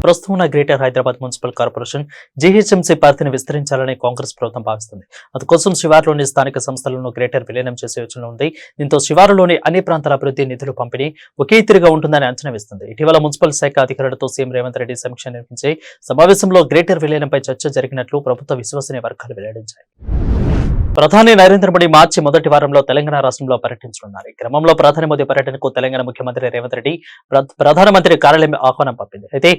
ప్రస్తుతం ఉన్న greater Hyderabad municipal corporation GHMC పరిధిని విస్తరించాలని కాంగ్రెస్ ప్రభుత్వం భావిస్తుంది. అందుకోసం శివారులోని స్థానిక సంస్థలను గ్రేటర్ విలీనం చేసే యోచన ఉంది. దీంతో శివారులోని అన్ని ప్రాంతాల అభివృద్ధి నిధులు పంపిణీ ఒకే తీరుగా ఉంటుందని అంచనా వేస్తుంది. ఇటీవల మున్సిపల్ శాఖ అధికారులతో సీఎం రేవంత్ రెడ్డి సమీక్ష నిర్వహించే సమావేశంలో గ్రేటర్ విలీనంపై చర్చ జరిగినట్లు ప్రభుత్వ విశ్వసనీయ వర్గాలు వెల్లడించాయి. ప్రధాని నరేంద్ర మోడీ మార్చి మొదటి వారంలో తెలంగాణ రాష్ట్రంలో పర్యటించనున్నారు. ఈ క్రమంలో ప్రధాని మోదీ పర్యటనకు తెలంగాణ ముఖ్యమంత్రి రేవంత్ రెడ్డి ప్రధానమంత్రి కార్యాలయం ఆహ్వానం పంపింది. అయితే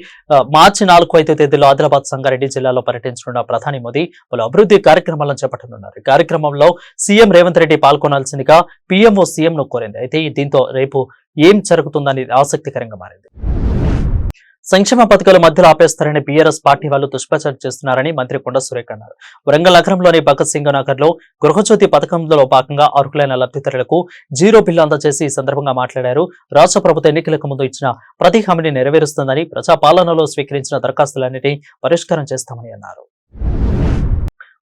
మార్చి 4-5 తేదీలో ఆదిలాబాద్ సంగారెడ్డి జిల్లాలో పర్యటించనున్న ప్రధాని మోదీ పలు అభివృద్ధి కార్యక్రమాలను చేపట్టనున్నారు. ఈ కార్యక్రమంలో సీఎం రేవంత్ రెడ్డి పాల్గొనాల్సిందిగా పీఎంఓ సీఎంను కోరింది. అయితే దీంతో రేపు ఏం జరుగుతుందని ఆసక్తికరంగా మారింది. సంక్షేమ పథకాల మధ్యలో ఆపేస్తారని బీఆర్ఎస్ పార్టీ వాళ్ళు దుష్ప్రచారం చేస్తున్నారని మంత్రి కొండా సురేఖ అన్నారు. వరంగల్ నగరంలోని భగత్ సింగ్ నగర్ లో గృహజ్యోతి పథకంలో భాగంగా అర్హులైన లబ్ధిదారులకు జీరో బిల్లు అందజేసి ఈ సందర్భంగా మాట్లాడారు. రాష్ట్ర ప్రభుత్వం ఎన్నికలకు ముందు ఇచ్చిన ప్రతి హామీని నెరవేరుస్తుందని, ప్రజాపాలనలో స్వీకరించిన దరఖాస్తులన్నిటినీ పరిష్కారం చేస్తామని అన్నారు.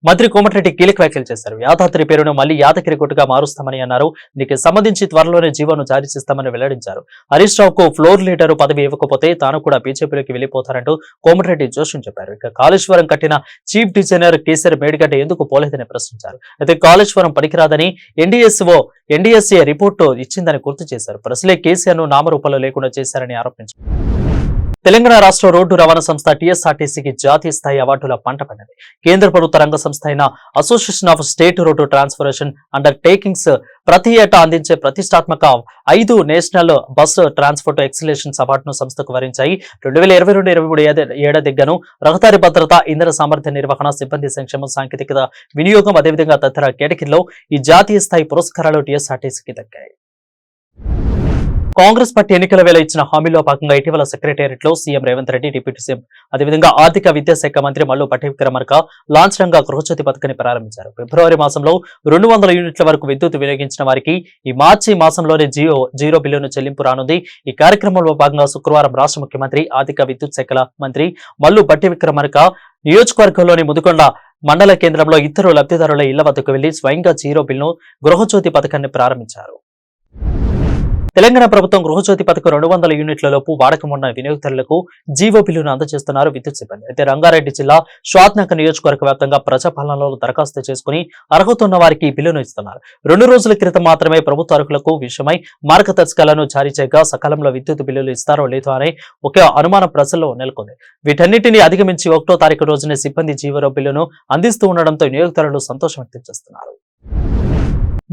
మంత్రి కోమటిరెడ్డి కీలక వ్యాఖ్యలు చేశారు. యాదాద్రి పేరును మళ్లీ యాదగిరి గుట్టగా మారుస్తామని అన్నారు. దీనికి సంబంధించి త్వరలోనే జీవోను జారీ చేస్తామని వెల్లడించారు. హరీష్ రావుకు ఫ్లోర్ లీడర్ పదవి ఇవ్వకపోతే తాను కూడా బీజేపీలోకి వెళ్లిపోతారంటూ కోమటిరెడ్డి జోష్యం చెప్పారు. ఇక కాళేశ్వరం కట్టిన చీఫ్ డిజైనర్ కేసీఆర్ మేడిగడ్డ ఎందుకు పోలేదని ప్రశ్నించారు. అయితే కాళేశ్వరం పనికిరాదని ఎన్డీఎస్ఏ రిపోర్టు ఇచ్చిందని గుర్తు చేశారు. ప్రజలే కేసీఆర్ ను నామరూపంలో లేకుండా చేశారని ఆరోపించారు. తెలంగాణ రాష్ట్ర రోడ్డు రవాణా సంస్థ టీఎస్ఆర్టీసీకి జాతీయ స్థాయి అవార్డుల పంట పడింది. కేంద్ర ప్రభుత్వ రంగ సంస్థ అయిన association of state road transportation under takings ప్రతి ఏటా అందించే ప్రతిష్టాత్మక 5 నేషనల్ బస్ ట్రాన్స్పోర్ట్ ఎక్సలెన్స్ అవార్డును సంస్థకు వరించాయి. 2022-23 ఏడాది గాను రహదారి భద్రత, ఇంధన సామర్థ్య నిర్వహణ, సిబ్బంది సంక్షేమం, సాంకేతికత వినియోగం, అదేవిధంగా తదితర కేటగిరీలో ఈ జాతీయ స్థాయి పురస్కారాలు టీఎస్ఆర్టీసీకి దక్కాయి. కాంగ్రెస్ పార్టీ ఎన్నికల వేళ ఇచ్చిన హామీలో భాగంగా ఇటీవల సెక్రటేరియట్ లో CM Revanth Reddy, deputy CM అదేవిధంగా ఆర్థిక విద్యాశాఖ మంత్రి మల్లు భట్టి విక్రమార్క లాంఛనంగా గృహజ్యోతి పథకాన్ని ప్రారంభించారు. ఫిబ్రవరి మాసంలో 200 యూనిట్ల వరకు విద్యుత్ వినియోగించిన వారికి ఈ మార్చి మాసంలోనే జీరో బిల్లును చెల్లింపు రానుంది. ఈ కార్యక్రమంలో భాగంగా శుక్రవారం రాష్ట్ర ముఖ్యమంత్రి, ఆర్థిక విద్యుత్ శాఖల మంత్రి మల్లు భట్టి విక్రమార్క నియోజకవర్గంలోని ముదుకొండ మండల కేంద్రంలో ఇద్దరు లబ్ధిదారుల ఇళ్ల వద్దకు వెళ్లి స్వయంగా జీరో బిల్లును గృహజ్యోతి పథకాన్ని ప్రారంభించారు. తెలంగాణ ప్రభుత్వం గృహజ్యోతి పథకం 200 యూనిట్ల లోపు వాడకం ఉన్న వినియోగదారులకు జీవో బిల్లును అందజేస్తున్నారు విద్యుత్ సిబ్బంది. అయితే రంగారెడ్డి జిల్లా షాద్నగర్ నియోజకవర్గ వ్యాప్తంగా ప్రజాపాలనలో దరఖాస్తు చేసుకుని అర్హత ఉన్న వారికి ఈ బిల్లును ఇస్తున్నారు. 2 రోజుల క్రితం మాత్రమే ప్రభుత్వ అర్హులకు విషయమై మార్గదర్శకాలను జారీ చేయగా సకాలంలో విద్యుత్ బిల్లులు ఇస్తారో లేదో అనే ఒక అనుమానం ప్రజల్లో నెలకొంది. వీటన్నిటిని అధిగమించి 1వ తారీఖు రోజునే సిబ్బంది జీవో బిల్లును అందిస్తూ ఉండడంతో వినియోగదారులు సంతోషం వ్యక్తం చేస్తున్నారు.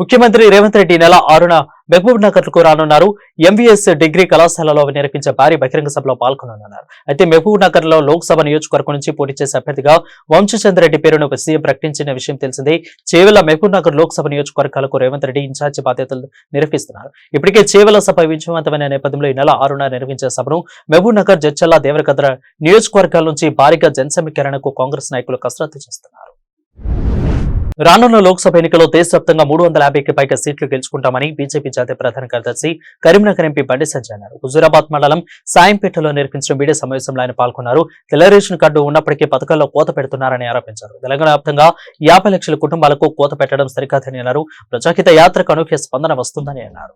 ముఖ్యమంత్రి రేవంత్ రెడ్డి నెల 6న మహబూబ్ నగర్ కు రానున్నారు. ఎంబీఎస్ డిగ్రీ కళాశాలలో నిర్వహించే భారీ బహిరంగ సభలో పాల్గొననున్నారు. అయితే మహబూబ్ నగర్ లో లోక్సభ నియోజకవర్గం నుంచి పోటీ చేసే అభ్యర్థిగా వంశచంద్ర రెడ్డి పేరును సీఎం ప్రకటించిన విషయం తెలిసిందే. చేవెళ్ల మహబూబ్ నగర్ లోక్సభ నియోజకవర్గాలకు రేవంత్ రెడ్డి ఇన్ఛార్జి బాధ్యతలు నిర్వహిస్తున్నారు. ఇప్పటికే చేవెళ్ల సభ విజయవంతమైన నేపథ్యంలో ఈ నెల 6న నిర్వహించే సభను మహబూబ్ నగర్, జడ్చల్ల, దేవరకద్ర నియోజకవర్గాల నుంచి భారీగా జనసమీకరణకు కాంగ్రెస్ నాయకులు కసరత్తు చేస్తున్నారు. రానున్న లోక్సభ ఎన్నికల్లో దేశవ్యాప్తంగా 350కి పైగా సీట్లు గెలుచుకుంటామని బీజేపీ జాతీయ ప్రధాన కార్యదర్శి కరీంనగర్ ఎంపీ బండి సంజయ్ అన్నారు. హుజూరాబాద్ మండలం సాయంపేటలో నిర్వహించిన మీడియా సమావేశంలో ఆయన పాల్గొన్నారు. తెల్ల రేషన్ కార్డు ఉన్నప్పటికీ పథకాల్లో కోత పెడుతున్నారని ఆరోపించారు. తెలంగాణ వ్యాప్తంగా 50 లక్షల కుటుంబాలకు కోత పెట్టడం సరికాదని అన్నారు. ప్రజాహిత యాత్రకు అనూహ్య స్పందన వస్తుందని అన్నారు.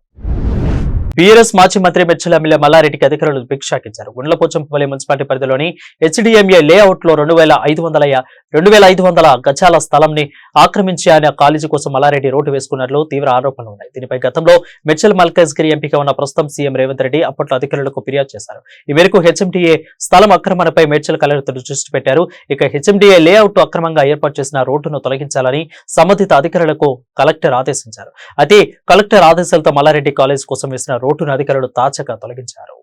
బీఆర్ఎస్ మాజీ మంత్రి మెచ్చల ఎమ్మెల్యే మల్లారెడ్డికి అధికారులు భిక్షాకిచ్చారు. గుండ్లపోచంపల్లి మున్సిపాలిటీ పరిధిలోని హెచ్డీఎంఏ లేఅవుట్ లో 2500 గజాల స్థలంని ఆక్రమించి ఆయన కాలేజీ కోసం మల్లారెడ్డి రోడ్డు వేసుకున్నట్లు తీవ్ర ఆరోపణలు ఉన్నాయి. దీనిపై గతంలో మెచ్చల్ మల్కాజ్గిరి ఎంపీగా ఉన్న ప్రస్తుతం సీఎం రేవంత్ రెడ్డి అప్పట్లో అధికారులకు ఫిర్యాదు చేశారు. ఈ మేరకు హెచ్ఎండిఏ స్థలం ఆక్రమణపై మేడ్చల్ కలెక్టర్ దృష్టి పెట్టారు. ఇక హెచ్ఎండిఏ లేఅవుట్ అక్రమంగా ఏర్పాటు చేసిన రోడ్డును తొలగించాలని సంబంధిత అధికారులకు కలెక్టర్ ఆదేశించారు. అయితే కలెక్టర్ ఆదేశాలతో మల్లారెడ్డి కాలేజ్ కోసం వేసిన రోడ్డును అధికారులు తాజాగా తొలగించారు.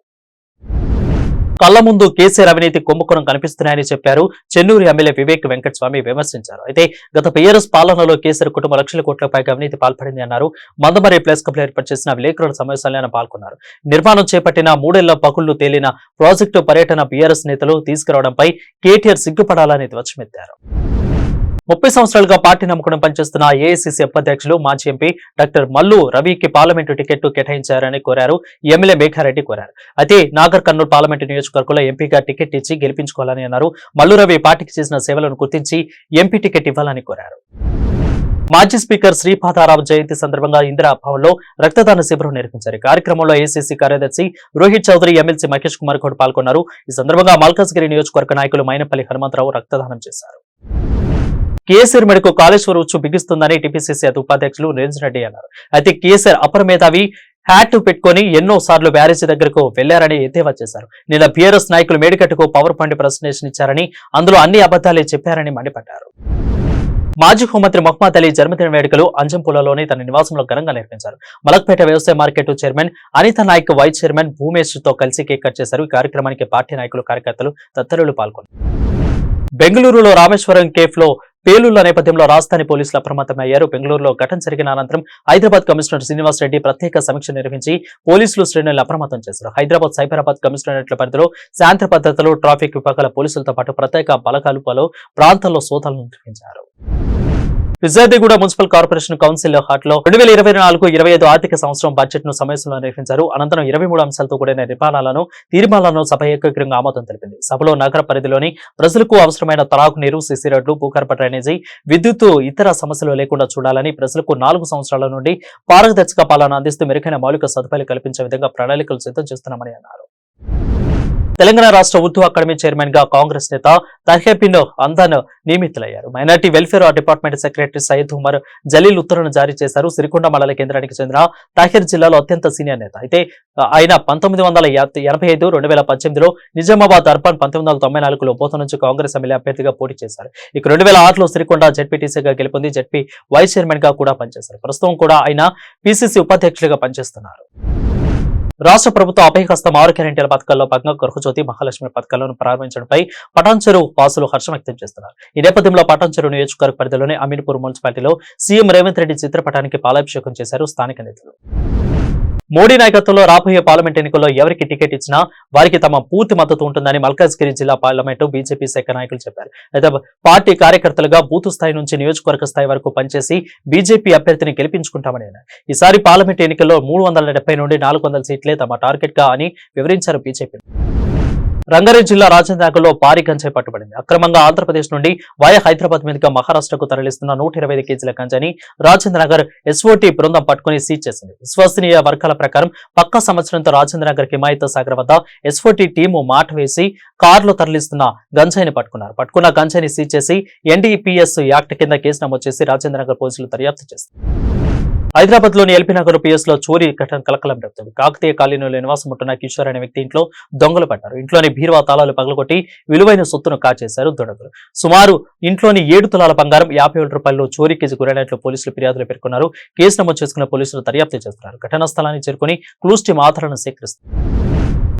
కళ్ల ముందు కేసీఆర్ అవినీతి కుంభకోణం కనిపిస్తున్నాయని చెప్పారు. చెన్నూరు ఎమ్మెల్యే వివేక్ వెంకటస్వామి విమర్శించారు. అయితే గత బీఆర్ఎస్ పాలనలో కేసీఆర్ కుటుంబ లక్షల కోట్ల పైగా అవినీతి పాల్పడింది అన్నారు. మందమరి ప్లేస్ క్లబ్ లో ఏర్పాటు చేసిన విలేకరుల సమావేశాల్లో ఆయన పాల్గొన్నారు. నిర్మాణం చేపట్టిన 3 ఏళ్ల పగుళ్లు తేలిన ప్రాజెక్టు పర్యటన బీఆర్ఎస్ నేతలు తీసుకురావడంపై కేటీఆర్ సిగ్గుపడాలని ధ్వజమెత్తారు. 30 సంవత్సరాలుగా పార్టీ నమ్ముకుని పనిచేస్తున్న ఏఐసీసీ ఉపాధ్యక్షులు మాజీ ఎంపీ డాక్టర్ మల్లు రవికి పార్లమెంటు టికెట్ కేటాయించారని కోరారు. ఎమ్మెల్యే మేఘారెడ్డి కోరారు. అయితే నాగర్ కర్నూలు పార్లమెంటు నియోజకవర్గంలో ఎంపీగా టికెట్ ఇచ్చి గెలిపించుకోవాలని అన్నారు. మల్లు రవి పార్టీకి చేసిన సేవలను గుర్తించి ఎంపీ టికెట్ ఇవ్వాలని కోరారు. మాజీ స్పీకర్ శ్రీపాదారావు జయంతి సందర్భంగా ఇందిరా భవన్లో రక్తదాన శిబిరం నిర్వహించారు. కార్యక్రమంలో ఏసీసీ కార్యదర్శి రోహిత్ చౌదరి, ఎమ్మెల్సీ మహేష్ కుమార్ గౌడ్ పాల్గొన్నారు. ఈ సందర్భంగా మల్కాజ్గిరి నియోజకవర్గ నాయకులు మైనపల్లి హనుమంతరావు రక్తదానం చేశారు. కేసీఆర్ మెడకు కాళేశ్వర ఉచ్చు బిగిస్తుందని టీపీసీసీ ఉపాధ్యక్షులు నిరంజన్ రెడ్డి అన్నారు. అయితే కేసీఆర్ అపర మేధావి హ్యాట్ పెట్టుకుని ఎన్నో సార్లు బ్యారేజీ దగ్గరకు వెళ్లారని ఎద్దేవా చేశారు. నిన్న బీఆర్ఎస్ నాయకులు మేడికట్టుకు పవర్ పాయింట్ ప్రజెంటేషన్ ఇచ్చారని, అందులో అన్ని అబద్దాలే చెప్పారని మండిపడ్డారు. మాజీ హోంమంత్రి మహమ్మద్ అలీ జన్మదిన వేడుకలు అంజంపులలోని తన నివాసంలో ఘనంగా నిర్వహించారు. మలక్పేట వ్యవసాయ market chairman Anitha Nayak, vice chairman Bhumesh తో కలిసి కేక్ కట్ చేశారు. ఈ కార్యక్రమానికి పార్టీ నాయకులు, కార్యకర్తలు తదితరులు పాల్గొన్నారు. బెంగళూరులో రామేశ్వరం కేఫ్ లో పేలుళ్ల నేపథ్యంలో రాజధాని పోలీసులు అప్రమత్తమయ్యారు. బెంగళూరులో ఘటన జరిగిన అనంతరం హైదరాబాద్ కమిషనర్ శ్రీనివాస్ రెడ్డి ప్రత్యేక సమీక్ష నిర్వహించి పోలీసులు శ్రేణులను అప్రమత్తం చేశారు. హైదరాబాద్ సైబరాబాద్ కమిషనరేట్ల పరిధిలో శాంతి భద్రతలు, ట్రాఫిక్ విభాగాల పోలీసులతో పాటు ప్రత్యేక బలగాలు పలు ప్రాంతాల్లో సోదాలను నిర్వహించారు. Vijayawada municipal corporation council hot లో 2024-25 ఆర్థిక సంవత్సరం బడ్జెట్ ను సమావేశంలో నిర్వహించారు. అనంతరం 23 అంశాలతో కూడిన తీర్మానాలను సభ ఏకగ్రీవంగా ఆమోదం తెలిపింది. సభలో నగర పరిధిలోని ప్రజలకు అవసరమైన త్రాగునీరు, సిసి రోడ్లు, భూగర్భ డ్రైనేజీ, విద్యుత్, ఇతర సమస్యలు లేకుండా చూడాలని, ప్రజలకు 4 సంవత్సరాల నుండి పారదర్శక పాలన అందిస్తూ మెరుగైన మౌలిక సదుపాయాలు కల్పించే విధంగా ప్రణాళికలు సిద్ధం చేస్తున్నామని అన్నారు. తెలంగాణ రాష్ట్ర ఉర్దూ అకాడమీ చైర్మన్ గా కాంగ్రెస్ నేత తహెబిన్ అందాన్ నియమితులయ్యారు. Minority welfare department secretary Syed Umar Jaleel ఉత్తర్వులను జారీ చేశారు. సిరికొండ మండల కేంద్రానికి చెందిన తాహిర్ జిల్లాలో అత్యంత సీనియర్ నేత. అయితే ఆయన 1985, 2018లో నిజామాబాద్ అర్బన్, 1994లో బోధ నుంచి కాంగ్రెస్ ఎమ్మెల్యే అభ్యర్థిగా పోటీ చేశారు. ఇక 2006లో సిరికొండ జెడ్పీటీసీగా గెలుపొంది జెడ్పీ వైస్ చైర్మన్ గా కూడా పనిచేశారు. ప్రస్తుతం కూడా ఆయన పీసీసీ ఉపాధ్యక్షులుగా పనిచేస్తున్నారు. రాష్ట్ర ప్రభుత్వ అభయహస్తం 6 గ్యారెంటీల పథకాల్లో భాగంగా గృహజ్యోతి, మహాలక్ష్మి పథకాలను ప్రారంభించడంపై పటాన్చెరు వాసులు హర్షం వ్యక్తం చేస్తున్నారు. ఈ నేపథ్యంలో పటాన్చెరు నియోజకవర్గ పరిధిలోని అమీన్పూర్ మున్సిపాలిటీలో సీఎం రేవంత్ రెడ్డి చిత్రపటానికి పాలాభిషేకం చేశారు స్థానిక నేతలు. మోడీ నాయకత్వంలో రాబోయే పార్లమెంట్ ఎన్నికల్లో ఎవరికి టికెట్ ఇచ్చినా వారికి తమ పూర్తి మద్దతు ఉంటుందని మల్కాజ్గిరి జిల్లా పార్లమెంటు బీజేపీ శాఖ నాయకులు చెప్పారు. అయితే పార్టీ కార్యకర్తలుగా బూత్ స్థాయి నుంచి నియోజకవర్గ స్థాయి వరకు పనిచేసి బీజేపీ అభ్యర్థిని గెలిపించుకుంటామని అన్నారు. ఈసారి పార్లమెంట్ ఎన్నికల్లో 370 నుండి 400 సీట్లే తమ టార్గెట్ గా అని వివరించారు బీజేపీ. రంగారెడ్డి జిల్లా రాజేంద్రనగర్లో భారీ గంజాయి పట్టుబడింది. అక్రమంగా ఆంధ్రప్రదేశ్ నుండి వాయా హైదరాబాద్ మీదుగా మహారాష్ట్రకు తరలిస్తున్న 125 కేజీల గంజాయిని రాజేంద్రనగర్ ఎస్ఓటీ బృందం పట్టుకుని సీజ్ చేసింది. విశ్వసనీయ వర్గాల ప్రకారం పక్కా సంవత్సరంతో రాజేంద్రనగర్ హిమాయత్ సాగర్ వద్ద ఎస్ఓటీ టీము మాట వేసి కారులో తరలిస్తున్న గంజాయిని పట్టుకున్నారు. పట్టుకున్న గంజాయిని సీజ్ చేసి ఎన్డీపీఎస్ యాక్ట్ కింద కేసు నమోదు చేసి రాజేంద్రనగర్ పోలీసులు దర్యాప్తు చేస్తారు. హైదరాబాద్ లోని ఎల్బీ నగర్ పిఎస్ లో చోరీ ఘటన కలకలం రేపుతుంది. కాకతీయ కాలనీలో నివాసం ఉంటున్న కిషోర్ అనే వ్యక్తి ఇంట్లో దొంగలు పడ్డారు. ఇంట్లోని బీరువా తాళాలు పగలగొట్టి విలువైన సొత్తును కాచేశారు దుండగులు. సుమారు ఇంట్లోని 7 తులాల బంగారం, 57 రూపాయలు చోరీకి గురైనట్లు పోలీసులు ఫిర్యాదులు పేర్కొన్నారు. కేసు నమోదు చేసుకున్న పోలీసులు దర్యాప్తు చేస్తున్నారు. ఘటనా స్థలాన్ని చేరుకుని క్లూస్ టీం ఆధారాలను సేకరిస్తారు.